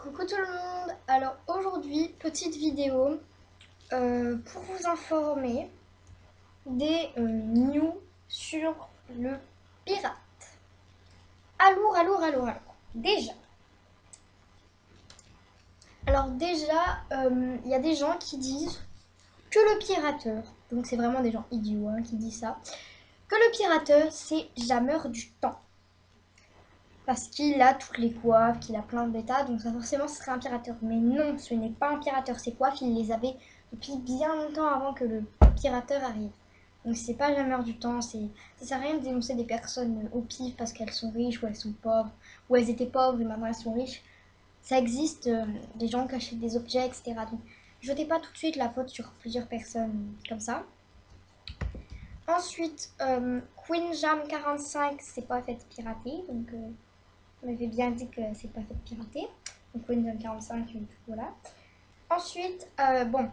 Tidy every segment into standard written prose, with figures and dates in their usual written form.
Coucou tout le monde. Alors aujourd'hui, petite vidéo pour vous informer des news sur le pirate. Alors. Déjà. Il y a des gens qui disent que le pirateur, donc c'est vraiment des gens idiots qui disent ça, que le pirateur c'est jameur du temps. Parce qu'il a toutes les coiffes, qu'il a plein d'états, donc ça forcément ce serait un pirateur. Mais non, ce n'est pas un pirateur, ces coiffes, il les avait depuis bien longtemps avant que le pirateur arrive. Donc c'est pas jamais du temps, ça sert à rien de dénoncer des personnes au pif parce qu'elles sont riches ou elles sont pauvres, ou elles étaient pauvres et maintenant elles sont riches. Ça existe, des gens qui achètent des objets, etc. Donc jetez pas tout de suite la faute sur plusieurs personnes comme ça. Ensuite, Queen Jam 45, c'est pas fait pirater, donc on avait bien dit que c'est pas fait pirater. Donc Windows 45, voilà. Ensuite, bon,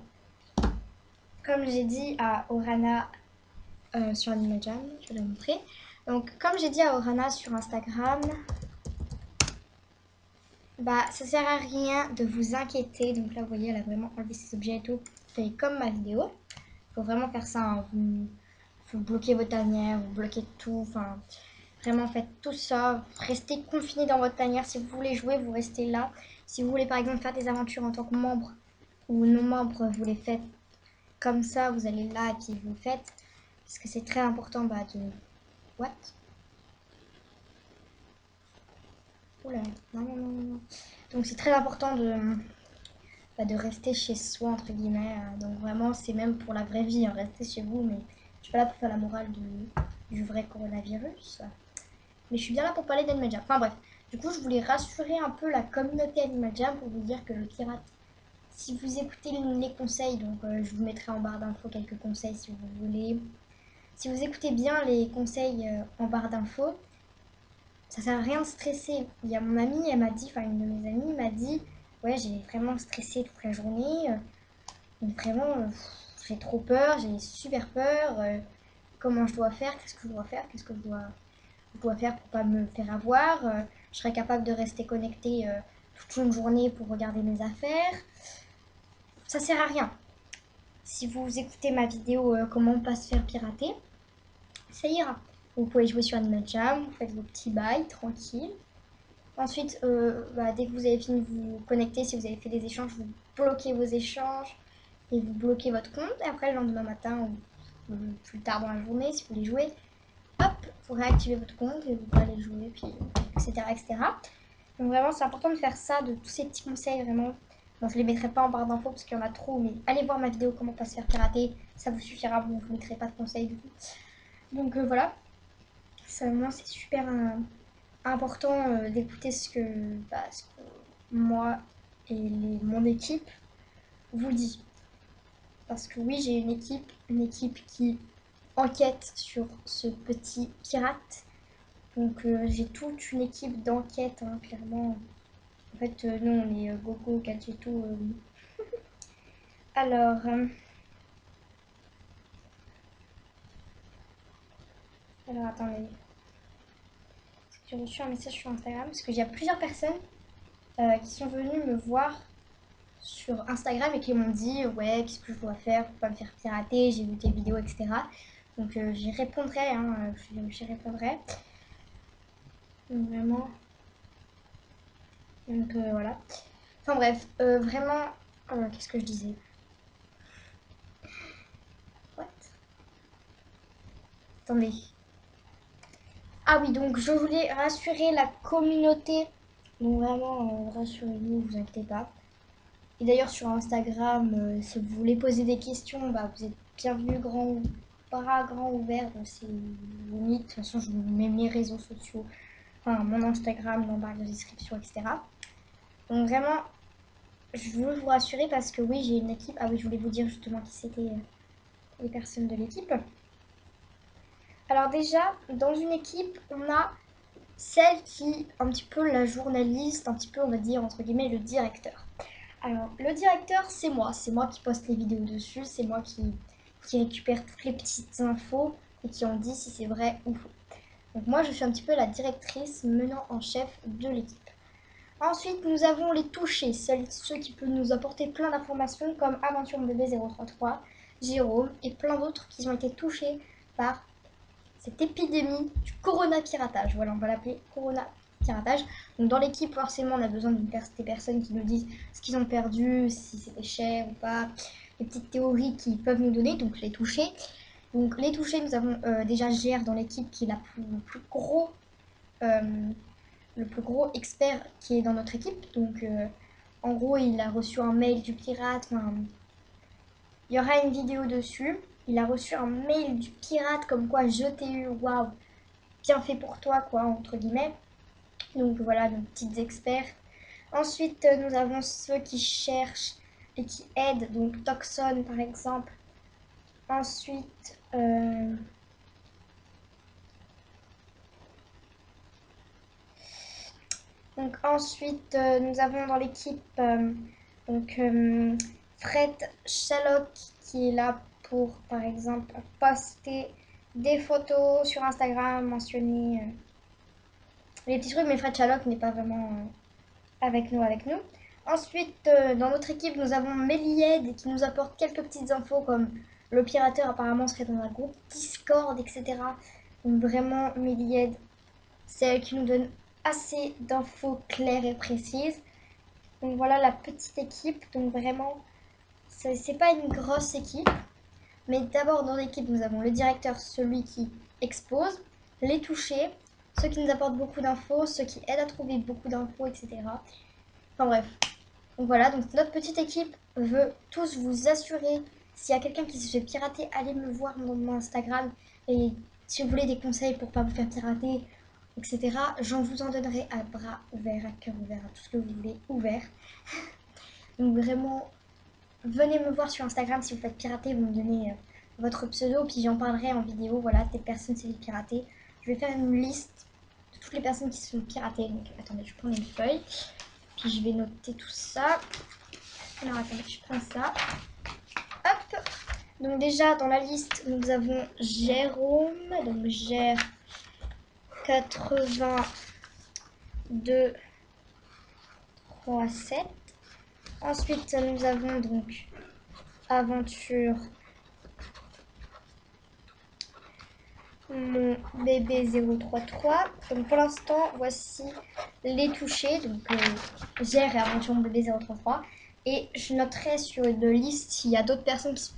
comme j'ai dit à Orana sur Animal Jam, je vais la montrer. Donc, comme j'ai dit à Orana sur Instagram, bah, ça sert à rien de vous inquiéter. Donc là, vous voyez, elle a vraiment enlevé ses objets et tout. Vous faites comme ma vidéo. Il faut vraiment faire ça. Hein. Vous bloquez vos tanières, vous bloquez tout. Enfin, vraiment, faites tout ça. Restez confiné dans votre tanière. Si vous voulez jouer, vous restez là. Si vous voulez, par exemple, faire des aventures en tant que membre ou non membre, vous les faites comme ça. Vous allez là et puis vous le faites. Parce que c'est très important de... What? Oula, non. Donc c'est très important de rester chez soi, entre guillemets. Donc vraiment, c'est même pour la vraie vie, hein, restez chez vous. Mais je suis pas là pour faire la morale du vrai coronavirus. Mais je suis bien là pour parler d'Animal Jam. Enfin bref, du coup, je voulais rassurer un peu la communauté Animal Jam pour vous dire que le pirate, si vous écoutez les conseils, donc je vous mettrai en barre d'infos quelques conseils si vous voulez. Si vous écoutez bien les conseils en barre d'infos, ça sert à rien de stresser. Il y a mon amie, elle m'a dit, enfin une de mes amies m'a dit, ouais, j'ai vraiment stressé toute la journée. Donc vraiment, j'ai trop peur, j'ai super peur. Comment je dois faire, qu'est-ce que je dois faire, qu'est-ce que je dois faire pour pas me faire avoir. Je serais capable de rester connectée toute une journée pour regarder mes affaires. Ça sert à rien. Si vous écoutez ma vidéo comment pas se faire pirater, ça ira. Vous pouvez jouer sur Animal Jam, vous faites vos petits bails tranquille. Ensuite, dès que vous avez fini de vous connecter, si vous avez fait des échanges, vous bloquez vos échanges et vous bloquez votre compte. Et après, le lendemain matin ou plus tard dans la journée, si vous voulez jouer, hop, vous réactivez votre compte et vous pouvez aller jouer, puis etc. etc. Donc vraiment, c'est important de faire ça, de tous ces petits conseils, vraiment. Bon, je les mettrai pas en barre d'infos parce qu'il y en a trop, mais allez voir ma vidéo comment pas se faire pirater, ça vous suffira, bon, je ne mettrai pas de conseils du coup. Donc voilà, ça, moi c'est super important d'écouter ce que moi et mon équipe vous dit. Parce que oui, j'ai une équipe qui enquête sur ce petit pirate. Donc j'ai toute une équipe d'enquête, hein, clairement. En fait, nous on est Gogo, Gadgeto. Alors, alors attendez. J'ai reçu un message sur Instagram parce qu'il y a plusieurs personnes qui sont venues me voir sur Instagram et qui m'ont dit ouais, qu'est-ce que je dois faire pour pas me faire pirater, j'ai vu tes vidéos, etc. Donc j'y répondrai, hein, j'y répondrai. Donc vraiment. Donc voilà. Enfin bref, vraiment, qu'est-ce que je disais? What? Attendez. Ah oui, donc je voulais rassurer la communauté. Donc vraiment, rassurez-vous, vous inquiétez pas. Et d'ailleurs sur Instagram, si vous voulez poser des questions, bah, vous êtes bienvenus bras grands ouverts. C'est limite. De toute façon, je vous mets mes réseaux sociaux, enfin mon Instagram dans la barre de description, etc. Donc vraiment, je veux vous rassurer parce que oui, j'ai une équipe. Ah oui, je voulais vous dire justement qui c'était les personnes de l'équipe. Alors déjà, dans une équipe, on a celle qui, un petit peu la journaliste, un petit peu on va dire entre guillemets le directeur. Alors le directeur c'est moi qui poste les vidéos dessus, c'est moi qui récupère toutes les petites infos et qui en dit si c'est vrai ou faux. Donc moi je suis un petit peu la directrice menant en chef de l'équipe. Ensuite, nous avons les touchés, ceux qui peuvent nous apporter plein d'informations comme Aventure Bébé 033, Jérôme et plein d'autres qui ont été touchés par cette épidémie du corona piratage. Voilà, on va l'appeler corona piratage. Donc dans l'équipe, forcément, on a besoin des personnes qui nous disent ce qu'ils ont perdu, si c'était cher ou pas, les petites théories qu'ils peuvent nous donner, donc les touchés. Donc les touchés, nous avons déjà GR dans l'équipe qui est euh, le plus gros expert qui est dans notre équipe. Donc en gros, il a reçu un mail du pirate. Enfin, il y aura une vidéo dessus. Il a reçu un mail du pirate comme quoi je t'ai eu, waouh, bien fait pour toi, quoi, entre guillemets. Donc voilà, nos petits experts. Ensuite, nous avons ceux qui cherchent et qui aident, donc Toxon par exemple. Ensuite, nous avons dans l'équipe donc, Fred Shallock qui est là pour, par exemple, poster des photos sur Instagram, mentionner les petits trucs, mais Fred Shallock n'est pas vraiment avec nous. Ensuite, dans notre équipe, nous avons Méliède qui nous apporte quelques petites infos comme le pirateur apparemment serait dans un groupe Discord, etc. Donc vraiment, Méliède, c'est elle qui nous donne assez d'infos claires et précises. Donc voilà la petite équipe. Donc vraiment, c'est pas une grosse équipe. Mais d'abord dans l'équipe, nous avons le directeur, celui qui expose, les touchés, ceux qui nous apportent beaucoup d'infos, ceux qui aident à trouver beaucoup d'infos, etc. Enfin bref. Donc voilà, donc notre petite équipe veut tous vous assurer, s'il y a quelqu'un qui se fait pirater, allez me voir dans mon Instagram. Et si vous voulez des conseils pour pas vous faire pirater, etc., j'en vous en donnerai à bras ouverts, à cœur ouvert, à tout ce que vous voulez, ouvert. Donc vraiment, venez me voir sur Instagram si vous faites pirater, vous me donnez votre pseudo, puis j'en parlerai en vidéo. Voilà, telle personne s'est fait pirater. Je vais faire une liste de toutes les personnes qui se sont piratées. Donc attendez, je prends une feuille, puis je vais noter tout ça. Alors attendez, je prends ça. Hop. Donc déjà dans la liste, nous avons Jérôme, donc Gère 82 37. Ensuite nous avons donc Aventure mon bébé 033. Donc pour l'instant, voici les touchés. Donc Gère et Aventure mon bébé 033. Et je noterai sur une liste s'il y a d'autres personnes qui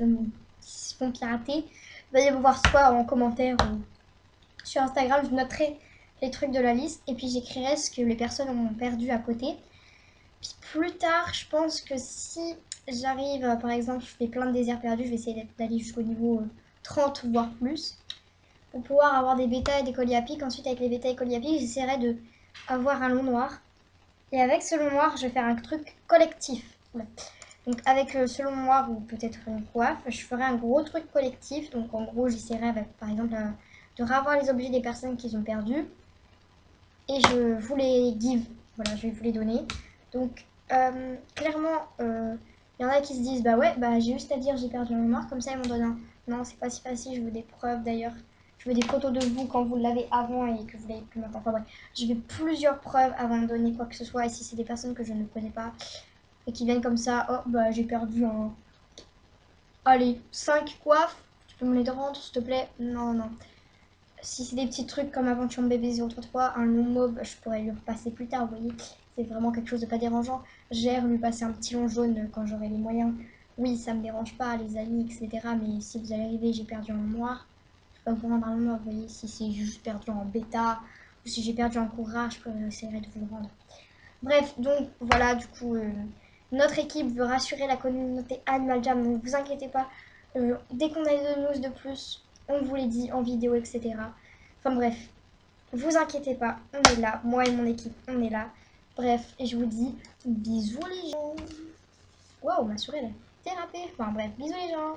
se font pirater. Veuillez me voir soit en commentaire ou sur Instagram. Je noterai les trucs de la liste et puis j'écrirai ce que les personnes ont perdu à côté. Puis plus tard, je pense que si j'arrive, par exemple, je fais plein de déserts perdus, je vais essayer d'aller jusqu'au niveau 30 voire plus pour pouvoir avoir des bêtas et des colis à pic. Ensuite, avec les bêtas et colis à pic, j'essaierai de avoir un long noir. Et avec ce long noir, je vais faire un truc collectif. Ouais. Donc avec ce long noir ou peut-être une coiffe, je ferai un gros truc collectif. Donc en gros, j'essaierai avec, par exemple, de revoir les objets des personnes qui ont perdu. Et je vous les give. Voilà, je vais vous les donner. Donc clairement, il y en a qui se disent, bah ouais, bah j'ai juste à dire j'ai perdu un long noir. Comme ça, ils m'en donnent un. Non, c'est pas si facile, je veux des preuves d'ailleurs. Je veux des photos de vous quand vous l'avez avant et que vous l'avez plus maintenant. Enfin bref, je veux plusieurs preuves avant de donner quoi que ce soit. Et si c'est des personnes que je ne connais pas et qui viennent comme ça, oh bah j'ai perdu un... Allez, 5 coiffes, tu peux me les rendre s'il te plaît? Non, non. Si c'est des petits trucs comme Aventure Bébé 033, un long mauve, je pourrais lui repasser plus tard, vous voyez. C'est vraiment quelque chose de pas dérangeant. Gère lui passer un petit long jaune quand j'aurai les moyens. Oui, ça me dérange pas, les amis, etc. Mais si vous allez arriver, j'ai perdu en noir. Je peux pas vous rendre un noir, vous voyez. Si c'est juste perdu en bêta, ou si j'ai perdu en courage, je essaierai de vous le rendre. Bref, donc voilà, du coup, notre équipe veut rassurer la communauté Animal Jam, donc vous inquiétez pas. Dès qu'on a des news de plus, on vous les dit en vidéo, etc. Enfin bref, vous inquiétez pas, on est là. Moi et mon équipe, on est là. Bref, et je vous dis bisous les gens. Waouh, ma souris elle a dérapé. Enfin bref, bisous les gens.